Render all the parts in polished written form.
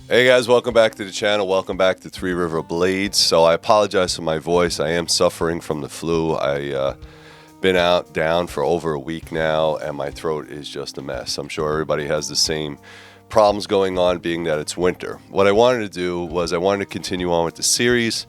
Hey guys, welcome back to the channel. Welcome back to Three River Blades. So I apologize for my voice. I am suffering from the flu. I been down for over a week now, and my throat is just a mess. I'm sure everybody has the same problems going on, being that it's winter. What I wanted to do was I wanted to continue on with the series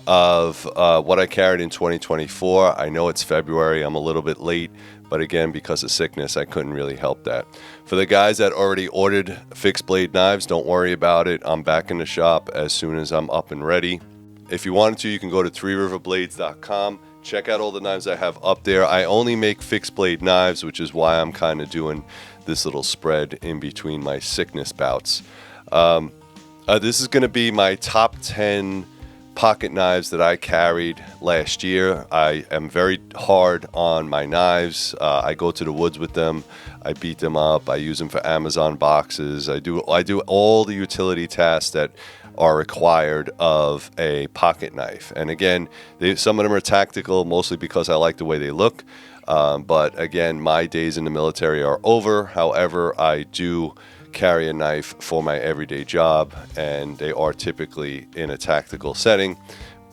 of what I carried in 2024. I know it's February. I'm a little bit late, but again, because of sickness, I couldn't really help that. For the guys that already ordered fixed blade knives, don't worry about it. I'm back in the shop as soon as I'm up and ready. If you wanted to, you can go to threeriverblades.com. Check out all the knives I have up there. I only make fixed blade knives, which is why I'm kind of doing this little spread in between my sickness bouts. This is going to be my top 10 pocket knives that I carried last year. I am very hard on my knives. I go to the woods with them. I beat them up. I use them for Amazon boxes. I do all the utility tasks that are required of a pocket knife. And again, some of them are tactical, mostly because I like the way they look. But again, my days in the military are over. However, I do carry a knife for my everyday job, and they are typically in a tactical setting.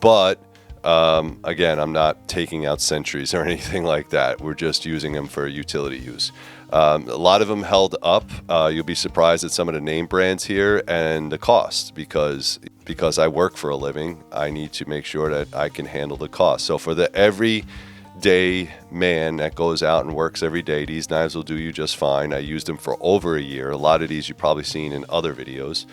But again, I'm not taking out sentries or anything like that. We're just using them for utility use. A lot of them held up. You'll be surprised at some of the name brands here and the cost, because I work for a living, I need to make sure that I can handle the cost. So for the everyday man that goes out and works every day, these knives will do you just fine. I used them for over a year. A lot of these you've probably seen in other videos.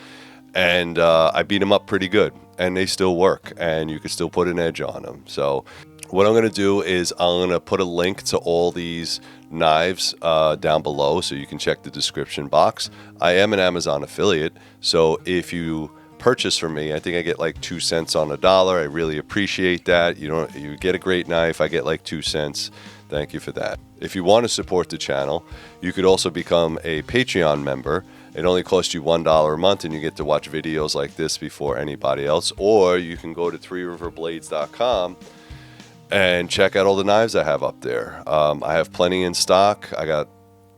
And I beat them up pretty good, and they still work, and you can still put an edge on them. So what I'm going to do is I'm going to put a link to all these knives down below, so you can check the description box. I am an Amazon affiliate, so if you purchase from me, I think I get like 2 cents on a dollar. I really appreciate that. You get a great knife, I get like 2 cents. Thank you for that. If you want to support the channel, you could also become a Patreon member. It only costs you $1 a month, and you get to watch videos like this before anybody else. Or you can go to threeriverblades.com and check out all the knives I have up there. I have plenty in stock. I got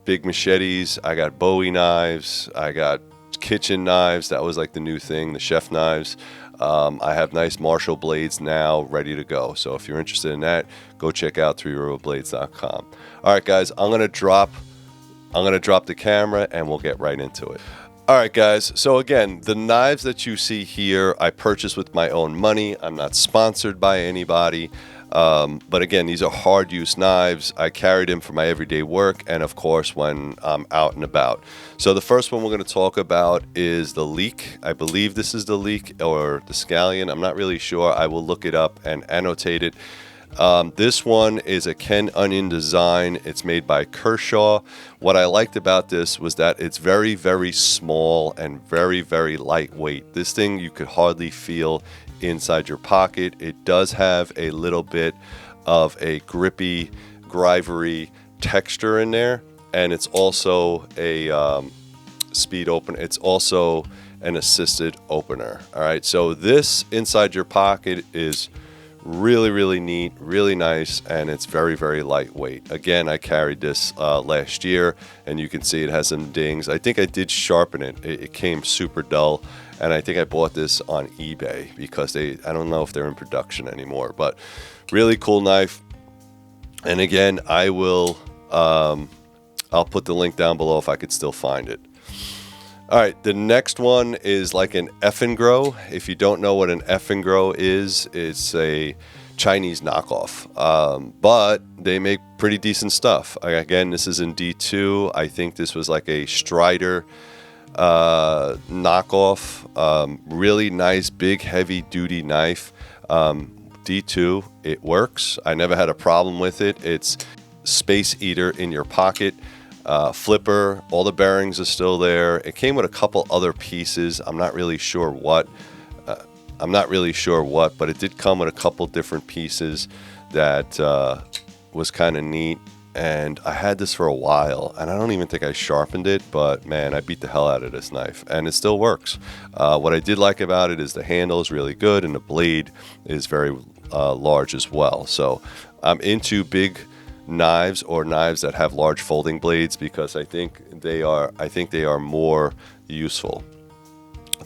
big machetes, I got Bowie knives, I got kitchen knives. That was like the new thing, the chef knives. I have nice Marshall blades now ready to go. So if you're interested in that, go check out threeriverblades.com. All right, guys, I'm gonna drop the camera and we'll get right into it. All right, guys, so again, the knives that you see here I purchased with my own money. I'm not sponsored by anybody. But again, these are hard use knives. I carried them for my everyday work, and of course when I'm out and about. So the first one we're going to talk about is the Leek. I believe this is the Leek or the Scallion. I'm not really sure. I will look it up and annotate it. This one is a Ken Onion design. It's made by Kershaw. What I liked about this was that it's very, very small and very, very lightweight. This thing you could hardly feel inside your pocket. It does have a little bit of a grippy, grivery texture in there, and it's also a speed opener. It's also an assisted opener. All right, so this inside your pocket is really, really neat, really nice, and it's very, very lightweight. Again, I carried this last year, and you can see it has some dings. I think I did sharpen it. It came super dull, and I think I bought this on eBay because I don't know if they're in production anymore, but really cool knife. And again, I'll put the link down below if I could still find it. All right, the next one is like an Eafengrow. If you don't know what an Eafengrow is, it's a Chinese knockoff, but they make pretty decent stuff. Again, this is in D2. I think this was like a Strider knockoff. Really nice, big, heavy duty knife. D2, it works. I never had a problem with it. It's space eater in your pocket. Flipper, all the bearings are still there. It came with a couple other pieces. I'm not really sure what, but it did come with a couple different pieces that was kind of neat. And I had this for a while, and I don't even think I sharpened it, but man, I beat the hell out of this knife, and it still works. What I did like about it is the handle is really good, and the blade is very large as well. So I'm into big knives or knives that have large folding blades because I think they are more useful.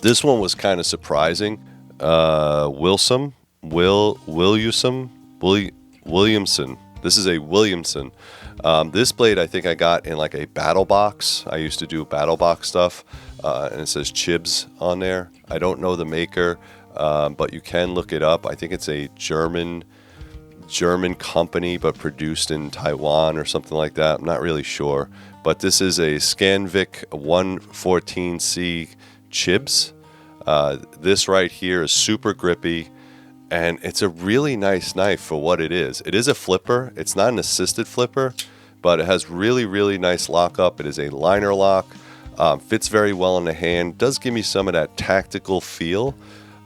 This one was kind of surprising. Willumsen. This is a Willumsen. This blade I think I got in like a battle box. I used to do battle box stuff, and it says Chibs on there. I don't know the maker, but you can look it up. I think it's a German company, but produced in Taiwan or something like that. I'm not really sure. But this is a Scanvic 114C Chibs. This right here is super grippy, and it's a really nice knife for what it is. It is a flipper. It's not an assisted flipper, but it has really, really nice lockup. It is a liner lock. Fits very well in the hand. Does give me some of that tactical feel.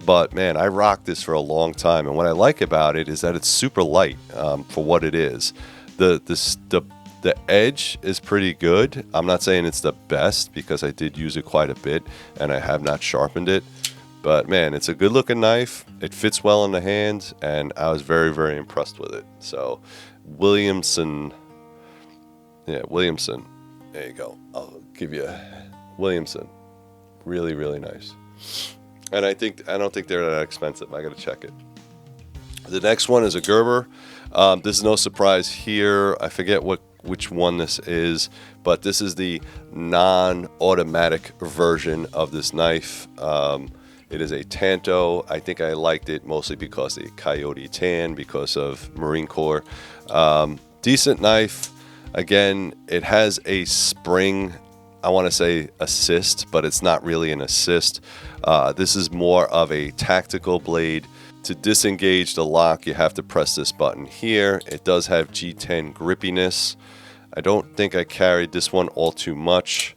But man, I rocked this for a long time, and what I like about it is that it's super light for what it is. The edge is pretty good. I'm not saying it's the best because I did use it quite a bit and I have not sharpened it. But man, it's a good looking knife. It fits well in the hand, and I was very, very impressed with it. So Willumsen. Yeah, Willumsen. There you go. I'll give you Willumsen. Really, really nice. And I don't think they're that expensive. I got to check it. The next one is a Gerber. This is no surprise here. I forget which one this is, but this is the non-automatic version of this knife. It is a Tanto. I think I liked it mostly because of the Coyote Tan, because of Marine Corps. Decent knife. Again, it has a spring, I want to say assist, but it's not really an assist. This is more of a tactical blade. To disengage the lock, you have to press this button here. It does have G10 grippiness. I don't think I carried this one all too much.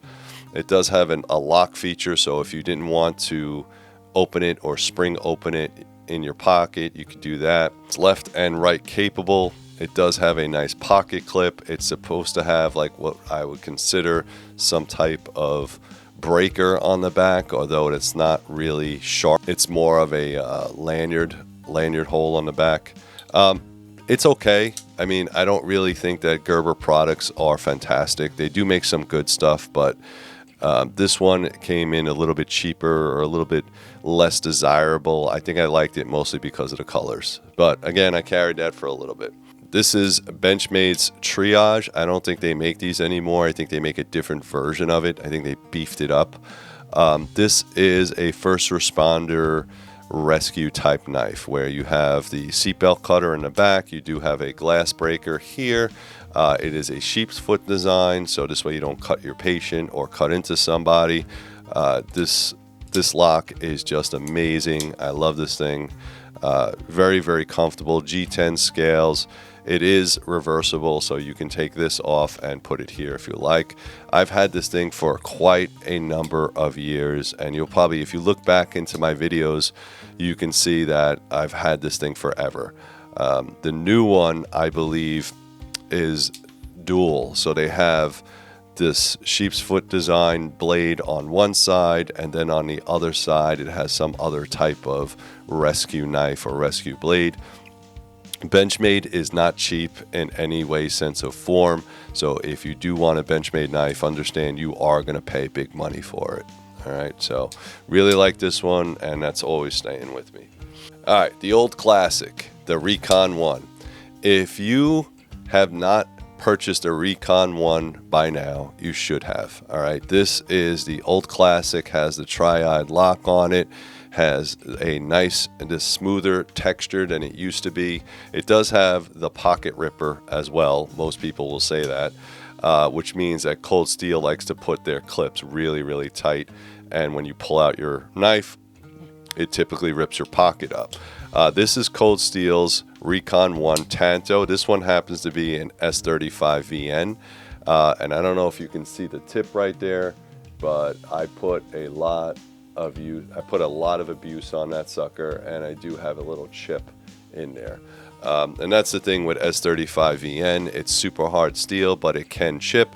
It does have a lock feature, so if you didn't want to open it or spring open it in your pocket, you could do that. It's left and right capable. It does have a nice pocket clip. It's supposed to have like what I would consider some type of breaker on the back, although it's not really sharp. It's more of a lanyard hole on the back. It's okay. I mean, I don't really think that Gerber products are fantastic. They do make some good stuff, but this one came in a little bit cheaper or a little bit less desirable. I think I liked it mostly because of the colors. But again, I carried that for a little bit. This is Benchmade's Triage. I don't think they make these anymore. I think they make a different version of it. I think they beefed it up. This is a first responder rescue type knife where you have the seatbelt cutter in the back. You do have a glass breaker here. It is a sheep's foot design, so this way you don't cut your patient or cut into somebody. This lock is just amazing. I love this thing. Very, very comfortable. G10 scales. It is reversible, so you can take this off and put it here if you like. I've had this thing for quite a number of years, and you'll probably, if you look back into my videos, you can see that I've had this thing forever. The new one, I believe, is dual, so they have this sheep's foot design blade on one side, and then on the other side it has some other type of rescue knife or rescue blade. Benchmade is not cheap in any way, sense, or form. So if you do want a Benchmade knife, understand you are going to pay big money for it. All right, so really like this one, and that's always staying with me. All right, the old classic, the Recon 1. If you have not purchased a Recon 1 by now, you should have. All right, this is the old classic, has the tri-eyed lock on it, has a nice and a smoother texture than it used to be. It does have the pocket ripper as well. Most people will say that, which means that Cold Steel likes to put their clips really, really tight, and when you pull out your knife, it typically rips your pocket up. This is Cold Steel's Recon 1 Tanto. This one happens to be an S35VN, and I don't know if you can see the tip right there, but I put a lot of abuse on that sucker, and I do have a little chip in there. And that's the thing with S35VN. It's super hard steel, but it can chip.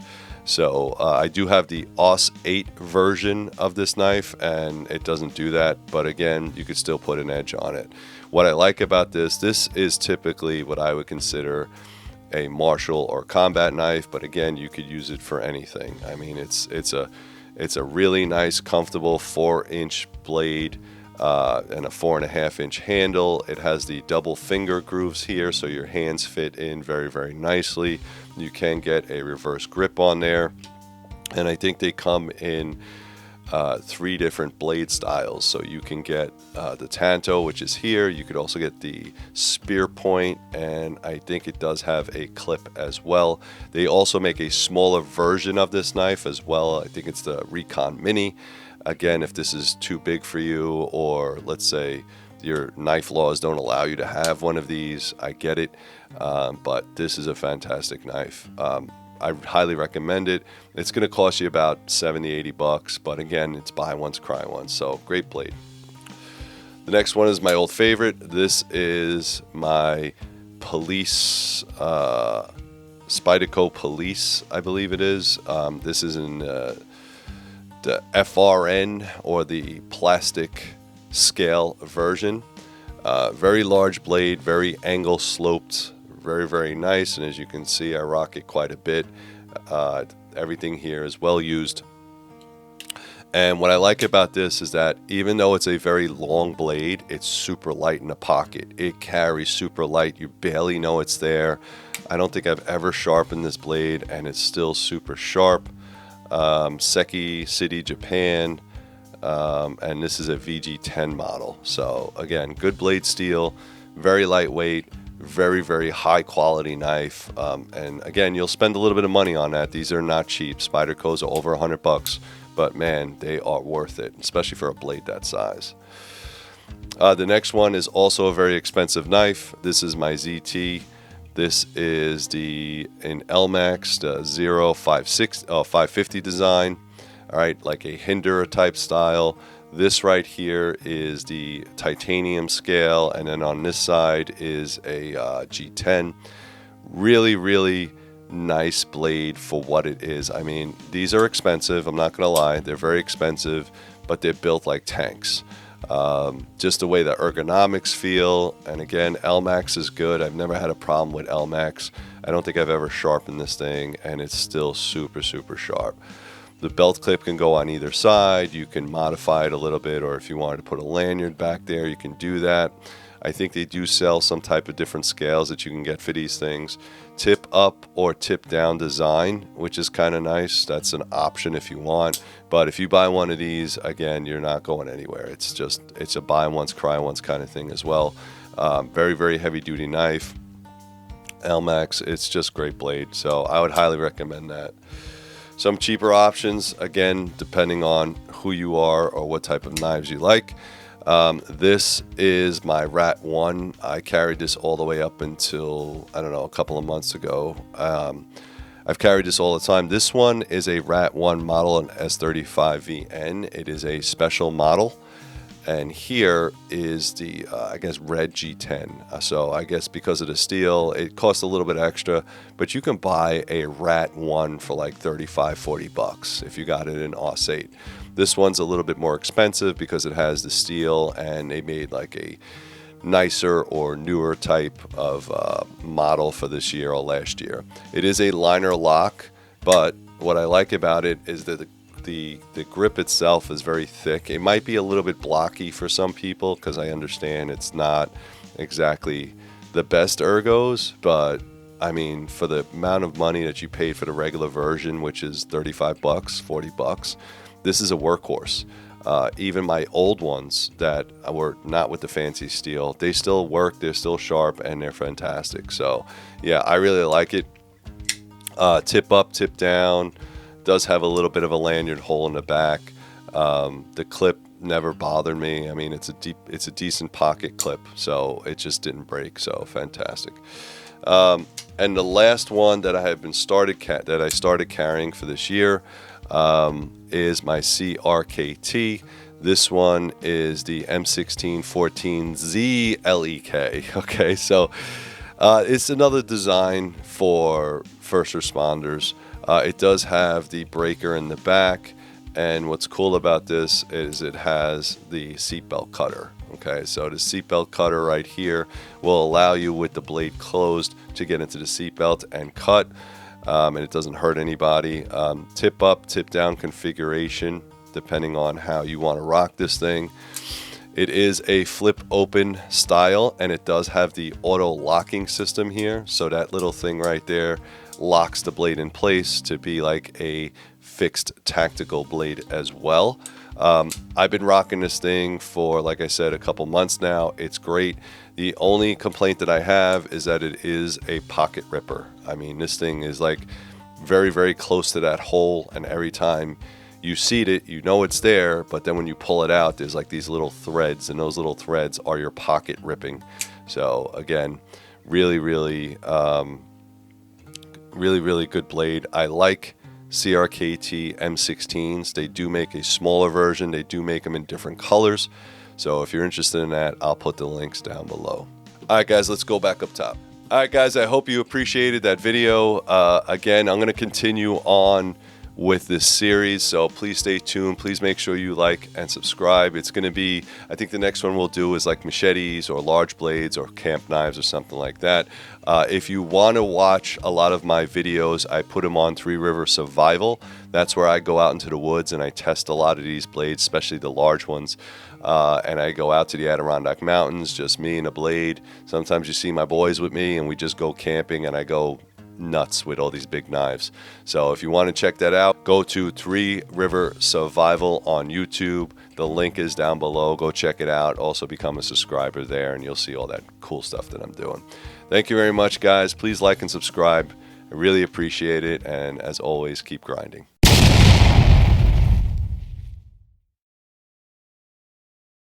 So I do have the AUS 8 version of this knife, and it doesn't do that. But again, you could still put an edge on it. What I like about this is typically what I would consider a martial or combat knife, but again, you could use it for anything. I mean, it's It's a really nice, comfortable 4-inch blade and a 4.5-inch handle. It has the double finger grooves here, so your hands fit in very, very nicely. You can get a reverse grip on there, and I think they come in 3 different blade styles. So you can get the Tanto, which is here. You could also get the spear point, and I think it does have a clip as well. They also make a smaller version of this knife as well. I think it's the Recon Mini. Again, if this is too big for you, or let's say your knife laws don't allow you to have one of these, I get it. But this is a fantastic knife. I highly recommend it. It's going to cost you about $70-80, but again, it's buy once, cry once. So great blade. The next one is my old favorite. This is my Police, Spyderco Police, I believe it is. This is in the FRN, or the plastic scale version. Very large blade, very angle sloped, very, very nice, and as you can see, I rock it quite a bit. Everything here is well used. And what I like about this is that even though it's a very long blade, it's super light in the pocket. It carries super light. You barely know it's there. I don't think I've ever sharpened this blade, and it's still super sharp. Seki City, Japan. And this is a VG10 model. So again, good blade steel, very lightweight, very, very high quality knife. And again, you'll spend a little bit of money on that. These are not cheap. Spyderco's are over $100, but man, they are worth it, especially for a blade that size. The next one is also a very expensive knife. This is my ZT. This is in LMAX, the 550 design. All right, like a Hinder type style. This right here is the titanium scale, and then on this side is a G10. Really, really nice blade for what it is. I mean, these are expensive. I'm not going to lie. They're very expensive, but they're built like tanks. Just the way the ergonomics feel. And again, LMAX is good. I've never had a problem with LMAX. I don't think I've ever sharpened this thing, and it's still super, super sharp. The belt clip can go on either side. You can modify it a little bit, or if you wanted to put a lanyard back there, you can do that. I think they do sell some type of different scales that you can get for these things. Tip up or tip down design, which is kind of nice. That's an option if you want. But if you buy one of these, again, you're not going anywhere. It's a buy once, cry once kind of thing as well. Very, very heavy duty knife. LMAX, it's just great blade. So I would highly recommend that. Some cheaper options, again, depending on who you are or what type of knives you like. This is my Rat 1. I carried this all the way up until, I don't know, a couple of months ago. I've carried this all the time. This one is a Rat 1 model, an S35VN. It is a special model. And here is the, I guess, red G10. So I guess because of the steel, it costs a little bit extra, but you can buy a Rat 1 for like $35-40 if you got it in Aus 8. This one's a little bit more expensive because it has the steel, and they made like a nicer or newer type of model for this year or last year. It is a liner lock, but what I like about it is that the grip itself is very thick. It might be a little bit blocky for some people because I understand it's not exactly the best ergos, but I mean, for the amount of money that you paid for the regular version, which is $35, $40, this is a workhorse. Even my old ones that were not with the fancy steel, they still work, they're still sharp, and they're fantastic. So yeah, I really like it. Tip up, tip down. Does have a little bit of a lanyard hole in the back. The clip never bothered me. I mean, it's a decent pocket clip, so it just didn't break. So fantastic. And the last one that I started carrying for this year is my CRKT. This one is the M16-14ZLEK. Okay, so it's another design for first responders. It does have the breaker in the back, and what's cool about this is it has the seatbelt cutter. Okay, so the seatbelt cutter right here will allow you, with the blade closed, to get into the seatbelt and cut. and it doesn't hurt anybody. Tip up, tip down configuration, depending on how you want to rock this thing. It is a flip open style, and it does have the auto locking system here. So that little thing right there locks the blade in place to be like a fixed tactical blade as well. I've been rocking this thing for, like I said, a couple months now. It's great. The only complaint that I have is that it is a pocket ripper. I mean, this thing is like very, very close to that hole, and every time you seat it, you know it's there, but then when you pull it out, there's like these little threads, and those little threads are your pocket ripping. So again, really, really good blade. I like CRKT M16s. They do make a smaller version. They do make them in different colors. So if you're interested in that, I'll put the links down below. All right, guys, let's go back up top. All right, guys, I hope you appreciated that video. Again, I'm going to continue on with this series, so please stay tuned. Please make sure you like and subscribe. It's going to be, I think the next one we'll do is like machetes or large blades or camp knives or something like that. If you want to watch a lot of my videos, I put them on Three River Survival. That's where I go out into the woods and I test a lot of these blades, especially the large ones. And I go out to the Adirondack Mountains, just me and a blade. Sometimes you see my boys with me, and we just go camping, and I go nuts with all these big knives. So if you want to check that out, go to Three River Survival on YouTube. The link is down below. Go check it out. Also become a subscriber there, and you'll see all that cool stuff that I'm doing. Thank you very much, guys. Please like and subscribe. I really appreciate it, and as always, keep grinding.